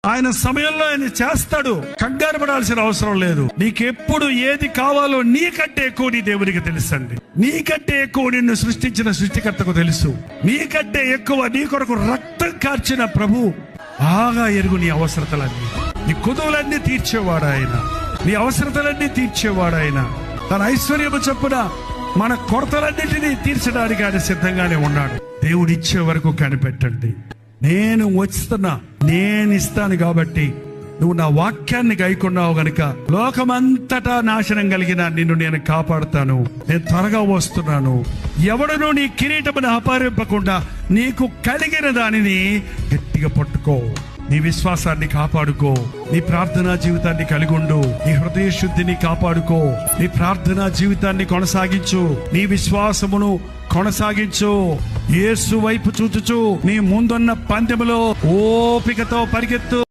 ఆయన సమయంలో ఆయన చేస్తాడు. కంగారు పడాల్సిన అవసరం లేదు. నీకెప్పుడు ఏది కావాలో నీకంటే ఎక్కువ నీ దేవునికి తెలుసండి. నీకంటే ఎక్కువ నిన్ను సృష్టించిన సృష్టికర్తకు తెలుసు. నీకంటే ఎక్కువ నీ కొరకు రక్తం కార్చిన ప్రభు బాగా ఎరుగు నీ అవసరతలన్నీ. నీ కుదువులన్నీ తీర్చేవాడు ఆయన. నీ అవసరతలన్నీ తీర్చేవాడు ఆయన. తన ఐశ్వర్యము చొప్పున మన కొరతలన్నింటినీ తీర్చడానికి ఆయన సిద్ధంగానే ఉన్నాడు. దేవుడు ఇచ్చే వరకు కనిపెట్టండి. నేను వస్తున్నా, నేను ఇస్తాను కాబట్టి నువ్వు నా వాక్యాన్ని గైకొన్నావు గనుక లోకమంతటా నాశనం కలిగిన నిన్ను నేను కాపాడుతాను. నేను త్వరగా వస్తున్నాను. ఎవడనూ నీ కిరీటమును అపహరింపకుండా నీకు కలిగిన దానిని గట్టిగా పట్టుకో. నీ విశ్వాసాన్ని కాపాడుకో. నీ ప్రార్థనా జీవితాన్ని కలిగి ఉండు. నీ హృదయ శుద్ధిని కాపాడుకో. నీ ప్రార్థనా జీవితాన్ని కొనసాగించు. నీ విశ్వాసమును కొనసాగించు. యేసు వైపు చూచుచు నీ ముందున్న పందెములో ఓపికతో పరిగెత్తు.